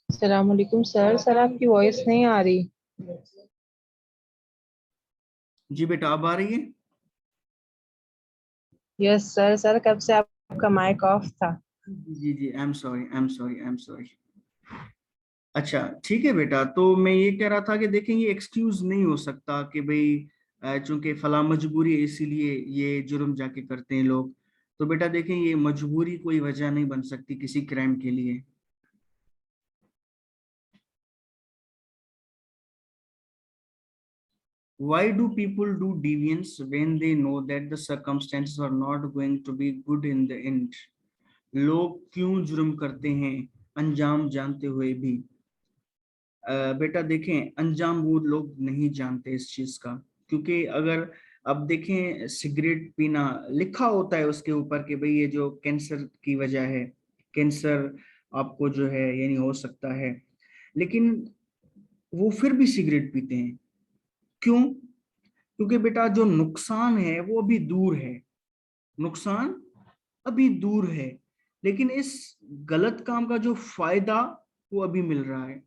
अस्सलामुअलैकुम sir. Sir आपकी voice नहीं आ रही। जी बेटा, अब आ रही है। Yes sir. सर कब से आपका माइक ऑफ था? जी जी, I am sorry, I am sorry, I am sorry. अच्छा ठीक है बेटा, तो मैं ये कह रहा था कि देखें, ये एक्सक्यूज नहीं हो सकता कि भाई चूंकि फला मजबूरी है इसीलिए ये जुर्म जाके करते हैं लोग। तो बेटा देखें, ये मजबूरी कोई वजह नहीं बन सकती किसी क्राइम के लिए। Why do people do deviance when they know that the circumstances are not going to be good in the end? लोग क्यों जुर्म करते हैं अंजाम जानते हुए भी? बेटा देखें, अंजाम वो लोग नहीं जानते इस चीज का। क्योंकि अगर अब देखें, सिगरेट पीना लिखा होता है उसके ऊपर कि भाई ये जो कैंसर की वजह है, कैंसर आपको जो है यानी हो सकता है, लेकिन वो फिर भी सिगरेट पीते हैं। क्यों? क्योंकि बेटा जो नुकसान है वो अभी दूर है, नुकसान अभी दूर है, लेकिन इस गलत काम का जो फायदा वो अभी मिल रहा है।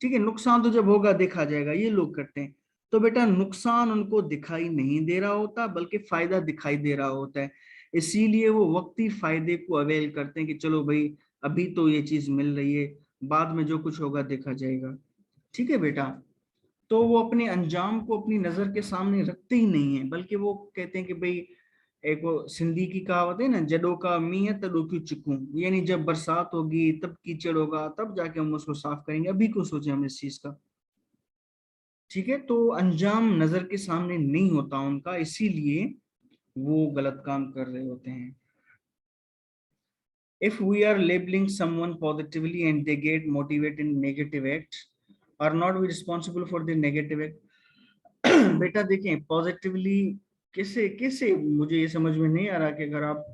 ठीक है, नुकसान तो जब होगा देखा जाएगा, ये लोग करते हैं। तो बेटा नुकसान उनको दिखाई नहीं दे रहा होता, बल्कि फायदा दिखाई दे रहा होता है। इसीलिए वो वक्ती फायदे को अवेल करते हैं कि चलो भाई, अभी तो ये चीज मिल रही है, बाद में जो कुछ होगा देखा जाएगा। ठीक है बेटा, तो वो अपने अंजाम को अपनी नजर के सामने रखते ही नहीं है, बल्कि वो कहते हैं कि भाई, एक वो सिंधी की कहावत है ना, जडो का मी है तडो क्यों चिकूं, यानी जब बरसात होगी तब कीचड़ होगा तब जाके हम उसको साफ करेंगे, अभी क्यों सोचे हम इस चीज का। ठीक है, तो अंजाम नजर के सामने नहीं होता उनका, इसीलिए वो गलत काम कर रहे होते हैं। If we are labeling someone positively and they get motivated in negative acts, are not we responsible for the negative act? बेटा देखें, पॉजिटिवली कैसे कैसे, मुझे ये समझ में नहीं आ रहा कि अगर आप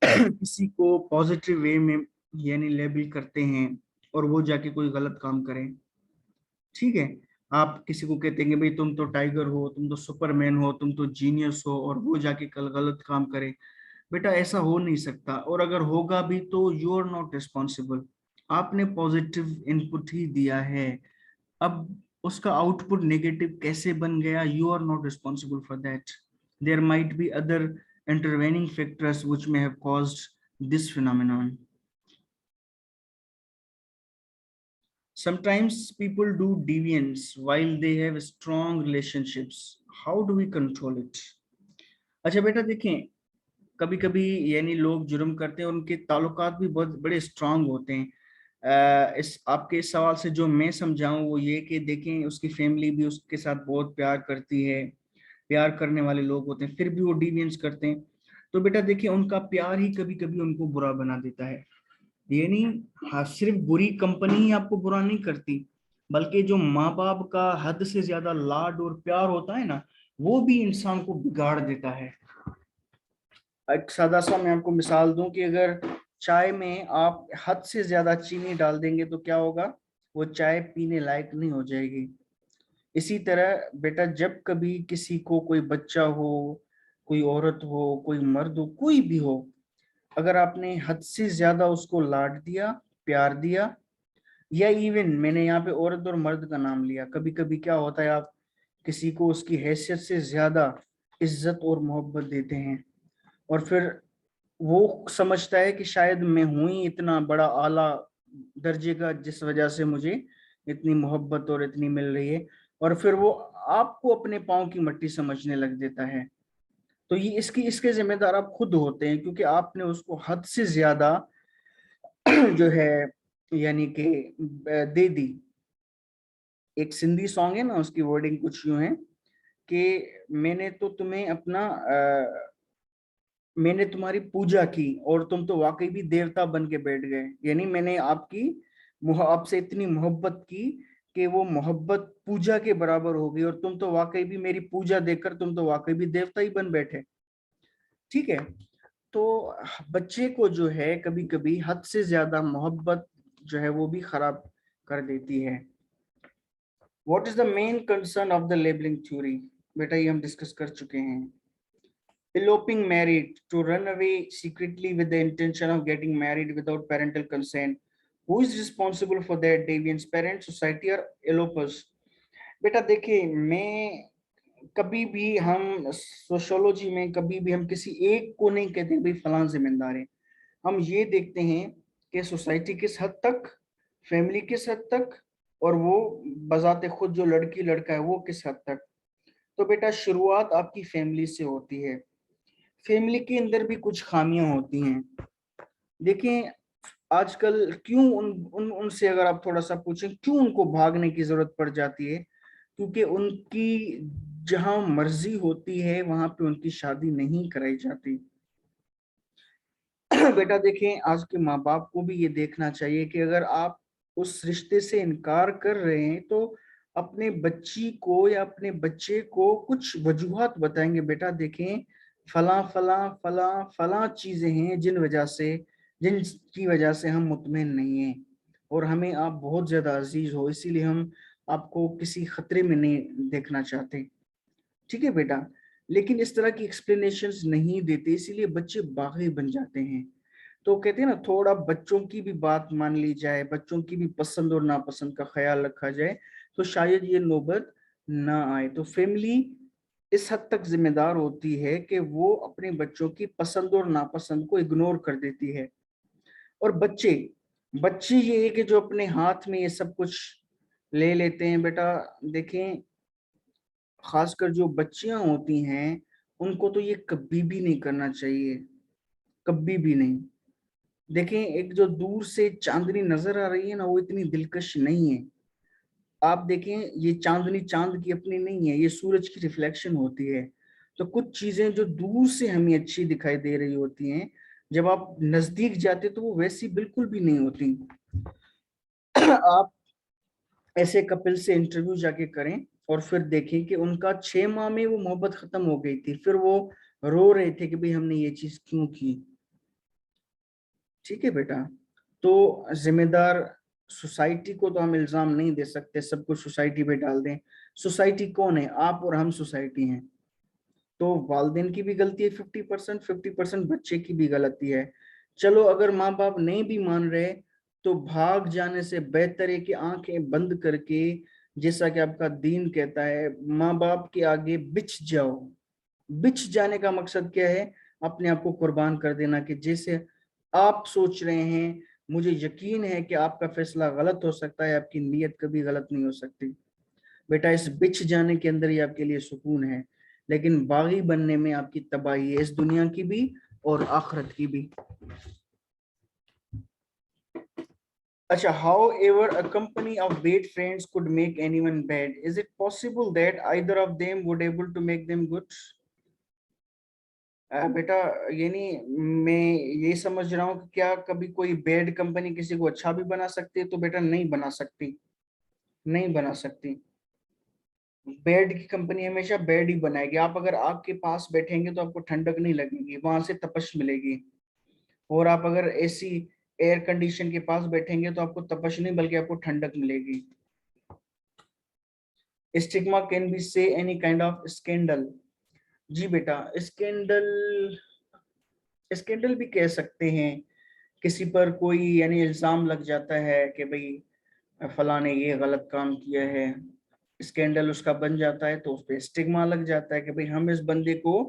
किसी को पॉजिटिव वे में यानी लेबल करते हैं और वो जाके कोई गलत काम करें। ठीक है, आप किसी को कहते हैं कि भाई तुम तो टाइगर हो, तुम तो सुपरमैन हो, तुम तो जीनियस हो, और वो जाके कल गलत काम करे। बेटा ऐसा हो नहीं सकता, और अगर होगा भी तो यू आर नॉट रिस्पॉन्सिबल। आपने पॉजिटिव इनपुट ही दिया है, अब उसका आउटपुट नेगेटिव कैसे बन गया, you are not responsible for that. There might be other intervening factors which may have caused this phenomenon. Sometimes people do deviance while they have strong relationships. How do we control it? अच्छा बेटा देखें, कभी कभी यानी लोग जुर्म करते हैं, उनके ताल्लुकात भी बहुत बड़े स्ट्रांग होते हैं। इस आपके इस सवाल से जो मैं समझाऊं वो ये कि देखें, उसकी फैमिली भी उसके साथ बहुत प्यार करती है, प्यार करने वाले लोग होते हैं, फिर भी वो डिविएंस करते हैं। तो बेटा देखिए, उनका प्यार ही कभी कभी उनको बुरा बना देता है। ये नहीं, हाँ, सिर्फ बुरी कंपनी ही आपको बुरा नहीं करती, बल्कि जो माँ बाप का हद से ज्यादा लाड और प्यार होता है ना, वो भी इंसान को बिगाड़ देता है। एक सादा सा मैं आपको मिसाल दूं कि अगर चाय में आप हद से ज्यादा चीनी डाल देंगे तो क्या होगा, वो चाय पीने लायक नहीं हो जाएगी। इसी तरह बेटा, जब कभी किसी को कोई बच्चा हो, कोई औरत हो, कोई मर्द हो, कोई भी हो, अगर आपने हद से ज्यादा उसको लाड दिया, प्यार दिया, या इवन मैंने यहाँ पे औरत और मर्द का नाम लिया, कभी कभी क्या होता है, आप किसी को उसकी हैसियत से ज्यादा इज्जत और मोहब्बत देते हैं, और फिर वो समझता है कि शायद मैं हूं ही इतना बड़ा आला दर्जे का जिस वजह से मुझे इतनी मोहब्बत और इतनी मिल रही है, और फिर वो आपको अपने पाँव की मट्टी समझने लग देता है। तो ये इसकी इसके जिम्मेदार आप खुद होते हैं, क्योंकि आपने उसको हद से ज्यादा जो है यानी कि दे दी। एक सिंधी सॉन्ग है ना, उसकी वर्डिंग कुछ यूं है कि मैंने तो तुम्हें अपना मैंने तुम्हारी पूजा की और तुम तो वाकई भी देवता बन के बैठ गए, यानी मैंने आपकी आपसे इतनी मोहब्बत की कि वो मोहब्बत पूजा के बराबर हो गई, और तुम तो वाकई भी मेरी पूजा देखकर तुम तो वाकई भी देवता ही बन बैठे। ठीक है, तो बच्चे को जो है कभी कभी हद से ज्यादा मोहब्बत जो है वो भी खराब कर देती है। What is the main concern of the labelling theory? बेटा ये हम डिस्कस कर चुके हैं। Eloping married, to run away secretly with the intention of getting married without parental consent, who is responsible for that deviance, parents, society और elopers? बेटा देखिए, मैं कभी भी हम सोशियोलॉजी में कभी भी हम किसी एक को नहीं कहते भाई फलां जिम्मेदार है। हम ये देखते हैं कि सोसाइटी किस हद तक, फैमिली किस हद तक, और वो बजाते खुद जो लड़की लड़का है वो किस हद तक। तो बेटा शुरुआत आपकी फैमिली से होती है। फैमिली के अंदर भी कुछ खामियां होती हैं। देखिए आजकल क्यों उनसे अगर आप थोड़ा सा पूछें क्यों उनको भागने की जरूरत पड़ जाती है, क्योंकि उनकी जहां मर्जी होती है वहां पे उनकी शादी नहीं कराई जाती। बेटा देखें, आज के माँ बाप को भी ये देखना चाहिए कि अगर आप उस रिश्ते से इनकार कर रहे हैं तो अपने बच्ची को या अपने बच्चे को कुछ वजूहात बताएंगे। बेटा देखें, फला फला फला फला चीजें हैं जिनकी वजह से हम मुतमईन नहीं हैं, और हमें आप बहुत ज्यादा अजीज हो, इसीलिए हम आपको किसी खतरे में नहीं देखना चाहते। ठीक है बेटा, लेकिन इस तरह की एक्सप्लेनेशंस नहीं देते, इसीलिए बच्चे बागी बन जाते हैं। तो कहते हैं ना, थोड़ा बच्चों की भी बात मान ली जाए, बच्चों की भी पसंद और नापसंद का ख्याल रखा जाए, तो शायद ये नौबत ना आए। तो फैमिली इस हद तक जिम्मेदार होती है कि वो अपने बच्चों की पसंद और नापसंद को इग्नोर कर देती है। और बच्चे बच्चे ये है कि जो अपने हाथ में ये सब कुछ ले लेते हैं। बेटा देखें, खासकर जो बच्चियां होती हैं उनको तो ये कभी भी नहीं करना चाहिए, कभी भी नहीं। देखें, एक जो दूर से चांदनी नजर आ रही है ना, वो इतनी दिलकश नहीं है। आप देखें, ये चांदनी चांद की अपनी नहीं है, ये सूरज की रिफ्लेक्शन होती है। तो कुछ चीजें जो दूर से हमें अच्छी दिखाई दे रही होती हैं, जब आप नजदीक जाते तो वो वैसी बिल्कुल भी नहीं होती। आप ऐसे कपिल से इंटरव्यू जाके करें और फिर देखें कि उनका 6 माह में वो मोहब्बत खत्म हो गई थी, फिर वो रो रहे थे कि भाई हमने ये चीज क्यों की। ठीक है बेटा, तो जिम्मेदार सोसाइटी को तो हम इल्जाम नहीं दे सकते, सब कुछ सोसाइटी पे डाल दें। सोसाइटी कौन है? आप और हम सोसाइटी हैं। तो वालिदैन की भी गलती है 50%, 50% बच्चे की भी गलती है। चलो अगर माँ बाप नहीं भी मान रहे तो भाग जाने से बेहतर है कि आंखें बंद करके, जैसा कि आपका दीन कहता है, माँ बाप के आगे बिछ जाओ। बिछ जाने का मकसद क्या है? अपने आप को कुर्बान कर देना, कि जैसे आप सोच रहे हैं, मुझे यकीन है कि आपका फैसला गलत हो सकता है, आपकी नीयत कभी गलत नहीं हो सकती। बेटा इस बिछ जाने के अंदर ही आपके लिए सुकून है, लेकिन बागी बनने में आपकी तबाही है, इस दुनिया की भी और आखिरत की भी। अच्छा, however, a company of bad friends could make anyone bad. Is it possible that either of them would able to make them good? बेटा यानी मैं ये समझ रहा हूँ कि क्या कभी कोई बैड कंपनी किसी को अच्छा भी बना सकती है? तो बेटा नहीं बना सकती, नहीं बना सकती। बैड की कंपनी हमेशा बैड ही बनाएगी। आप अगर आग के पास बैठेंगे तो आपको ठंडक नहीं लगेगी, वहां से तपश मिलेगी। और आप अगर एसी एयर कंडीशन के पास बैठेंगे तो आपको तपश नहीं बल्कि आपको ठंडक मिलेगी। स्टिग्मा कैन बी से एनी काइंड ऑफ स्कैंडल। जी बेटा, स्कैंडल स्कैंडल भी कह सकते हैं। किसी पर कोई यानी इल्जाम लग जाता है कि भाई फला ने ये गलत काम किया है, स्कैंडल उसका बन जाता है, तो उस पर स्टिग्मा लग जाता है कि भाई हम इस बंदे को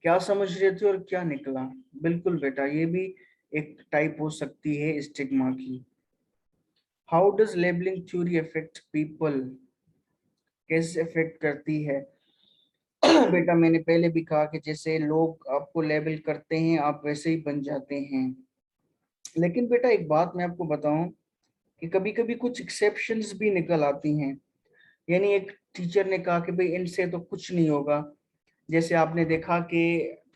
क्या समझ रहे थे और क्या निकला। बिल्कुल बेटा, ये भी एक टाइप हो सकती है स्टिग्मा की। How does labelling theory affect people? कैसे अफेक्ट करती है? बेटा मैंने पहले भी कहा कि जैसे लोग आपको लेबल करते हैं आप वैसे ही बन जाते हैं। लेकिन बेटा एक बात मैं आपको बताऊं कि कभी कभी कुछ एक्सेप्शंस भी निकल आती हैं। यानी एक टीचर ने कहा कि भाई इनसे तो कुछ नहीं होगा। जैसे आपने देखा कि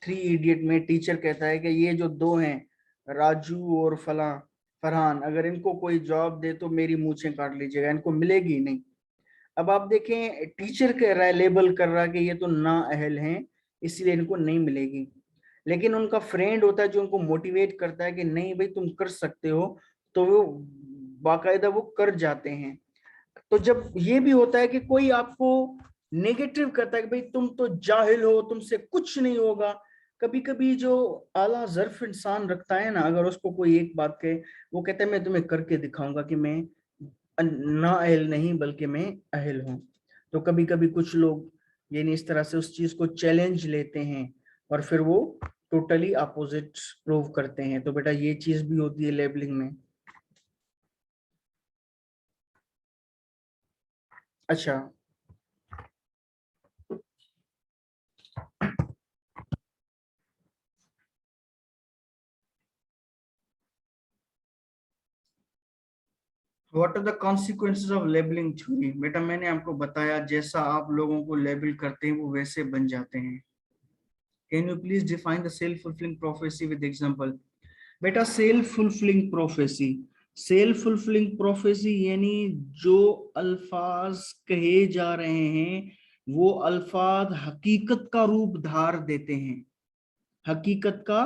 3 इडियट में टीचर कहता है कि ये जो दो हैं, राजू और फरहान, अगर इनको कोई जॉब दे तो मेरी मूछें काट लीजिएगा, इनको मिलेगी नहीं। अब आप देखें, टीचर कह रहा है, लेबल कर रहा है कि ये तो ना अहल हैं इसलिए इनको नहीं मिलेगी। लेकिन उनका फ्रेंड होता है जो उनको मोटिवेट करता है कि नहीं भाई तुम कर सकते हो, तो वो बाकायदा वो कर जाते हैं। तो जब ये भी होता है कि कोई आपको नेगेटिव करता है कि भाई तुम तो जाहिल हो, तुमसे कुछ नहीं होगा, कभी कभी जो आला ज़र्फ इंसान रखता है ना, अगर उसको कोई एक बात कहे, वो कहता है मैं तुम्हें करके दिखाऊंगा कि मैं ना अहल नहीं बल्कि मैं अहल हूँ। तो कभी कभी कुछ लोग यानी इस तरह से उस चीज को चैलेंज लेते हैं और फिर वो टोटली अपोजिट प्रूव करते हैं। तो बेटा ये चीज भी होती है लेबलिंग में। अच्छा, what are the consequences of labelling theory? बेटा मैंने आपको बताया जैसा आप लोगों को लेबल करते हैं वो वैसे बन जाते हैं। Can you please define the self fulfilling prophecy with example? बेटा self fulfilling prophecy, self fulfilling prophecy यानी जो अल्फाज कहे जा रहे हैं वो अल्फाज हकीकत का रूप धार देते हैं, हकीकत का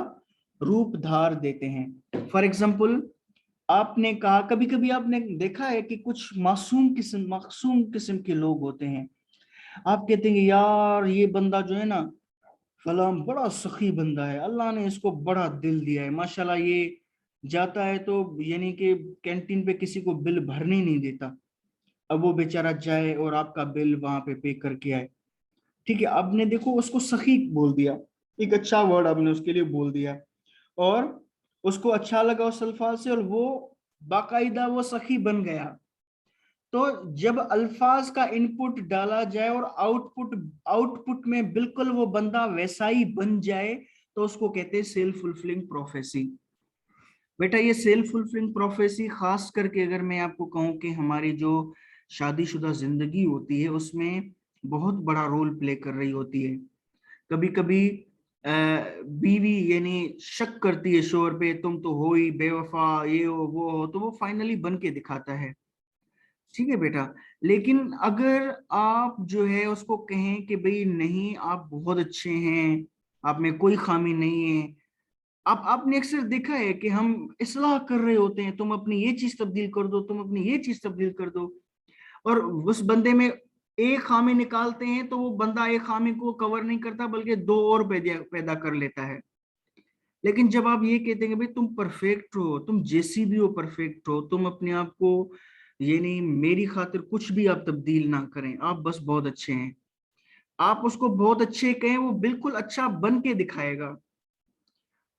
रूप धार देते हैं। फॉर एग्जाम्पल, आपने कहा, कभी कभी आपने देखा है कि कुछ मासूम किस्म के लोग होते हैं। आप कहते हैं यार ये बंदा जो है ना फलां बड़ा सखी बंदा है, अल्लाह ने इसको बड़ा दिल दिया है माशाल्लाह, ये जाता है तो यानी कि कैंटीन पे किसी को बिल भरने ही नहीं देता। अब वो बेचारा जाए और आपका बिल वहां पे करके आए। ठीक है, आपने देखो उसको सखी बोल दिया, एक अच्छा वर्ड आपने उसके लिए बोल दिया और उसको अच्छा लगा उस अल्फाज से और वो बाकायदा वो सखी बन गया। तो जब अल्फाज का इनपुट डाला जाए और आउटपुट आउटपुट में बिल्कुल वो बंदा वैसा ही बन जाए तो उसको कहते हैं सेल्फ फुलफिलिंग प्रोफेसी। बेटा ये सेल्फ फुलफिलिंग प्रोफेसी खास करके अगर मैं आपको कहूं कि हमारी जो शादीशुदा जिंदगी होती है उसमें बहुत बड़ा रोल प्ले कर रही होती है। कभी कभी बीवी यानी शक करती है शोहर पे, तुम तो हो ही बेवफा, ये हो वो हो, तो वो फाइनली बन के दिखाता है। ठीक है बेटा, लेकिन अगर आप जो है उसको कहें कि भाई नहीं आप बहुत अच्छे हैं, आप में कोई खामी नहीं है, आप आपने अक्सर देखा है कि हम इस्लाह कर रहे होते हैं, तुम अपनी ये चीज तब्दील कर दो, तुम अपनी ये चीज तब्दील कर दो, और उस बंदे में एक खामी निकालते हैं तो वो बंदा एक खामी को कवर नहीं करता बल्कि दो और पैदा पैदा कर लेता है। लेकिन जब आप ये कहते हैं कि भाई तुम परफेक्ट हो, तुम जैसी भी हो परफेक्ट हो, तुम अपने आप को ये नहीं मेरी खातिर कुछ भी आप तब्दील ना करें, आप बस बहुत अच्छे हैं, आप उसको बहुत अच्छे कहें, वो बिल्कुल अच्छा बन के दिखाएगा।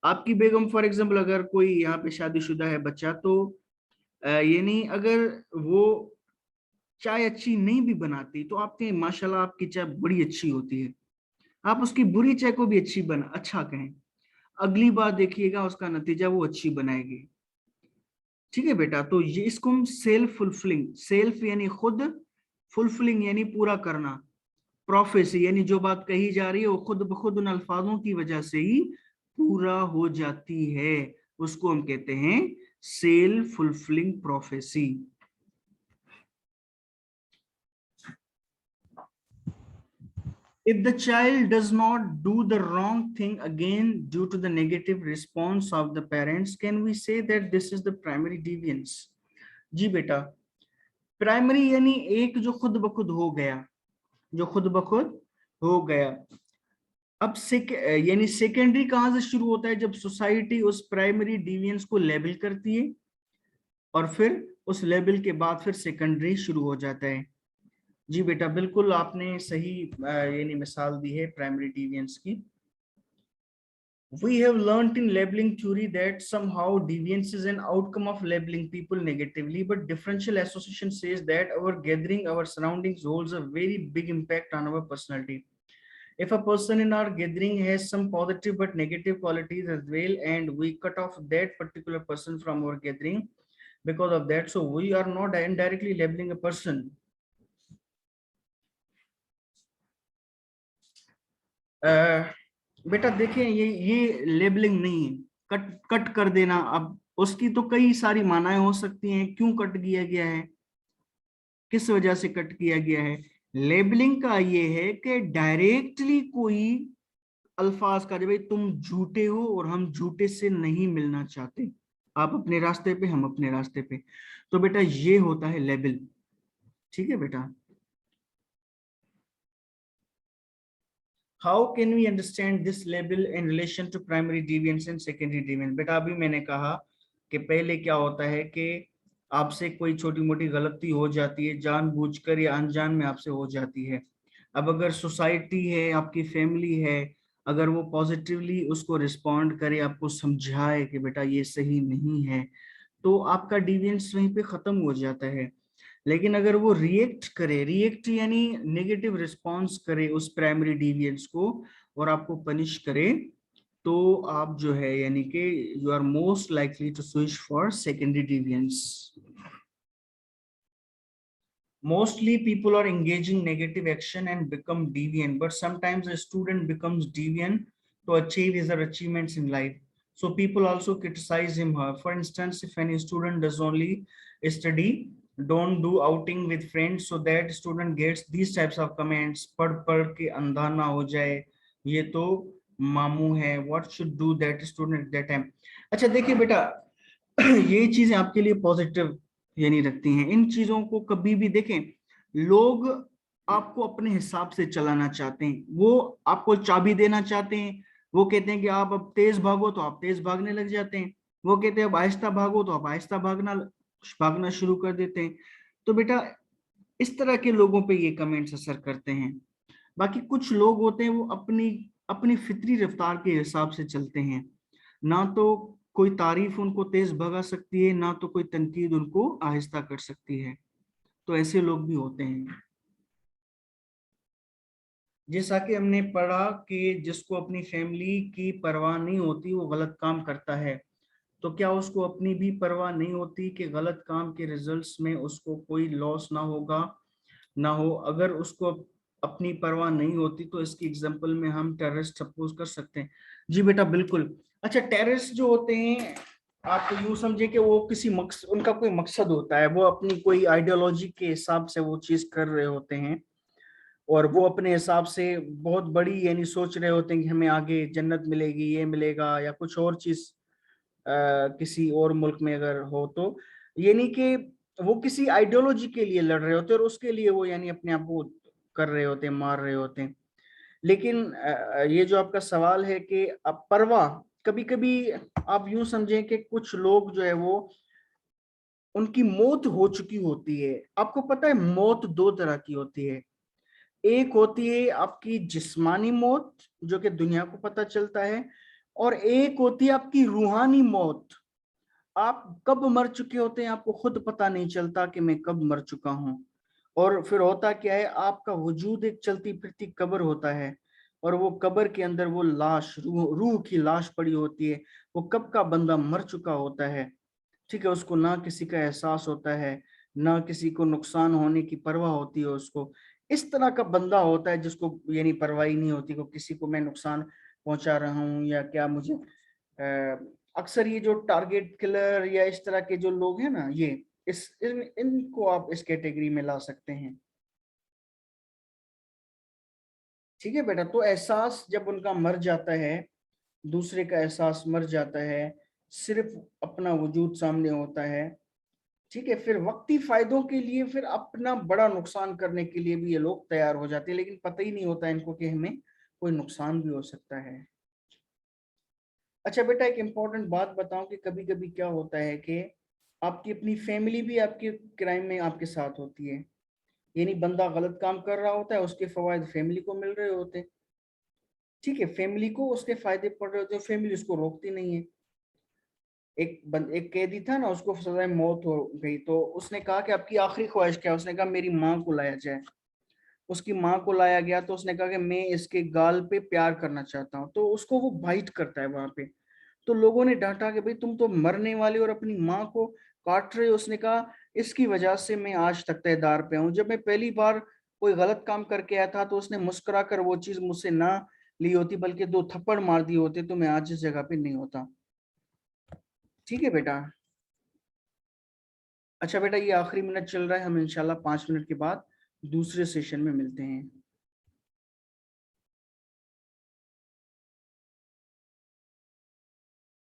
आपकी बेगम फॉर एग्जाम्पल अगर कोई यहाँ पे शादीशुदा है बच्चा, तो ये नहीं अगर वो चाय अच्छी नहीं भी बनाती तो आप कहें माशाल्लाह आपकी चाय बड़ी अच्छी होती है, आप उसकी बुरी चाय को भी अच्छा कहें, अगली बार देखिएगा उसका नतीजा वो अच्छी बनाएगी। ठीक है बेटा, तो ये इसको हम सेल्फ फुलफिलिंग, सेल्फ यानी खुद, फुलफिलिंग यानी पूरा करना, प्रोफेसी यानी जो बात कही जा रही है वो खुद ब खुद उन अल्फाजों की वजह से ही पूरा हो जाती है, उसको हम कहते हैं self fulfilling prophecy. If the child does not do the wrong thing again due to the negative response of the parents, can we say that this is the primary deviance? जी बेटा, प्राइमरी यानी एक जो खुद ब खुद हो गया, जो खुद ब खुद हो गया। अब यानी सेकेंडरी कहां से शुरू होता है? जब सोसाइटी उस प्राइमरी डिविएंस को लेबल करती है और फिर उस लेबल के बाद फिर सेकेंडरी शुरू हो जाता है। जी बेटा बिल्कुल आपने सही यानी मिसाल दी है प्राइमरी डिविएंस की। We have learnt in labeling theory that somehow deviance is an outcome of labeling people negatively, but differential association says that our gathering, our surroundings holds a very big impact on our personality. If a person in our gathering has some positive but negative qualities as well, and we cut off that particular person from our gathering because of that, so we are not indirectly labeling a person. बेटा देखिए ये labelling नहीं है, cut cut कर देना। अब उसकी तो कई सारी मानाएं हो सकती हैं, क्यों कट किया गया है, किस वजह से कट किया गया है। लेबलिंग का ये है कि डायरेक्टली कोई अल्फाज का, जब भाई तुम झूठे हो और हम झूठे से नहीं मिलना चाहते, आप अपने रास्ते पे हम अपने रास्ते पे, तो बेटा ये होता है लेबल। ठीक है बेटा, how can we understand this level in relation to primary deviance and secondary deviance? बेटा अभी मैंने कहा कि पहले क्या होता है कि आपसे कोई छोटी मोटी गलती हो जाती है, जानबूझकर या अनजान में आपसे हो जाती है। अब अगर सोसाइटी है, आपकी फैमिली है, अगर वो पॉजिटिवली उसको रिस्पॉन्ड करे, आपको समझाए कि बेटा ये सही नहीं है, तो आपका डिविएंस वहीं पे खत्म हो जाता है। लेकिन अगर वो रिएक्ट करे, रिएक्ट यानी नेगेटिव रिस्पॉन्स करे उस प्राइमरी डिविएंस को और आपको पनिश करे, तो आप जो है यानी कि you are most likely to switch for secondary deviance. Mostly people are engaging negative action and become deviant, but sometimes a student becomes deviant to achieve his achievements in life. So people also criticize him. For instance, if any student does only study, don't do outing with friends, so that student gets these types of comments. पढ़ पढ़ के अंधा ना हो जाए, ये तो मामू है. What should do that student at that time? अच्छा देखिए बेटा, ये चीजें आपके लिए पॉजिटिव यानी रखती हैं। इन चीजों को कभी भी देखें, लोग आपको अपने हिसाब से चलाना चाहते हैं, वो आपको चाबी देना चाहते हैं। वो कहते हैं कि आप अब तेज भागो तो आप तेज भागने लग जाते हैं, वो कहते हैं अब आहिस्ता भागो तो आप आहिस्ता भागना शुरू कर देते हैं। तो बेटा इस तरह के लोगों पे ये कमेंट्स असर करते हैं। बाकी कुछ लोग होते हैं वो अपनी अपनी फितरी रफ्तार के हिसाब से चलते हैं, ना तो कोई तारीफ उनको तेज भगा सकती है, ना तो कोई तनकीद उनको आहिस्ता कर सकती है। तो ऐसे लोग भी होते हैं। जैसा कि हमने पढ़ा कि जिसको अपनी फैमिली की परवाह नहीं होती वो गलत काम करता है, तो क्या उसको अपनी भी परवाह नहीं होती कि गलत काम के रिजल्ट्स में उसको कोई लॉस ना होगा ना हो? अगर उसको अपनी परवाह नहीं होती तो इसकी एग्जांपल में हम टेररिस्ट सपोज कर सकते हैं। जी बेटा बिल्कुल। अच्छा टेररिस्ट जो होते हैं, आप तो यूं समझे कि वो किसी मकसद, उनका कोई मकसद होता है, वो अपनी कोई आइडियोलॉजी के हिसाब से वो चीज कर रहे होते हैं, और वो अपने हिसाब से बहुत बड़ी यानी सोच रहे होते हैं कि हमें आगे जन्नत मिलेगी, ये मिलेगा, या कुछ और चीज किसी और मुल्क में अगर हो तो, यानी कि वो किसी आइडियोलॉजी के लिए लड़ रहे होते हैं और उसके लिए वो यानी अपने आप को कर रहे होते हैं, मार रहे होते हैं। लेकिन ये जो आपका सवाल है कि अब परवाह, कभी कभी आप यूं समझें कि कुछ लोग जो है वो उनकी मौत हो चुकी होती है। आपको पता है मौत दो तरह की होती है, एक होती है आपकी जिस्मानी मौत जो कि दुनिया को पता चलता है, और एक होती है आपकी रूहानी मौत। आप कब मर चुके होते हैं आपको खुद पता नहीं चलता कि मैं कब मर चुका हूं। और फिर होता क्या है, आपका वजूद एक चलती फिरती कब्र होता है, और वो कब्र के अंदर वो लाश, रूह की लाश पड़ी होती है। वो कब का बंदा मर चुका होता है, ठीक है, उसको ना किसी का एहसास होता है, ना किसी को नुकसान होने की परवाह होती है उसको। इस तरह का बंदा होता है जिसको यानी परवाह ही नहीं होती को किसी को मैं नुकसान पहुंचा रहा हूँ या क्या मुझे। अक्सर ये जो टारगेट किलर या इस तरह के जो लोग हैं ना, ये इनको आप इस कैटेगरी में ला सकते हैं। ठीक है बेटा, तो एहसास जब उनका मर जाता है, दूसरे का एहसास मर जाता है, सिर्फ अपना वजूद सामने होता है, ठीक है, फिर वक्ती फायदों के लिए फिर अपना बड़ा नुकसान करने के लिए भी ये लोग तैयार हो जाते हैं, लेकिन पता ही नहीं होता इनको कि हमें कोई नुकसान भी हो सकता है। अच्छा बेटा एक इंपॉर्टेंट बात बताऊं कि कभी कभी क्या होता है कि आपकी अपनी फैमिली भी आपके क्राइम में आपके साथ होती है, यानी बंदा गलत काम कर रहा होता है, उसके फवायद फैमिली को मिल रहे होते हैं, ठीक है, फैमिली को उसके फायदे पड़ रहे होते हैं, फैमिली उसको रोकती नहीं है। एक कैदी था ना, उसको सजा मौत हो गई, तो उसने कहा कि आपकी आखिरी ख्वाहिश क्या है? उसने कहा मेरी माँ को लाया जाए। उसकी माँ को लाया गया तो उसने कहा कि मैं इसके गाल पे प्यार करना चाहता हूँ, तो उसको वो बाइट करता है वहां पे। तो लोगों ने डांटा कि भाई तुम तो मरने वाले और अपनी माँ को काट रहे हो। उसने कहा इसकी वजह से मैं आज तक तहदार पे हूँ, जब मैं पहली बार कोई गलत काम करके आया था तो उसने मुस्कुरा कर वो चीज मुझसे ना ली होती, बल्कि दो थप्पड़ मार दिए होते, तो मैं आज इस जगह पे नहीं होता। ठीक है बेटा। अच्छा बेटा ये आखिरी मिनट चल रहा है, हम इंशाल्लाह 5 मिनट के बाद दूसरे सेशन में मिलते हैं।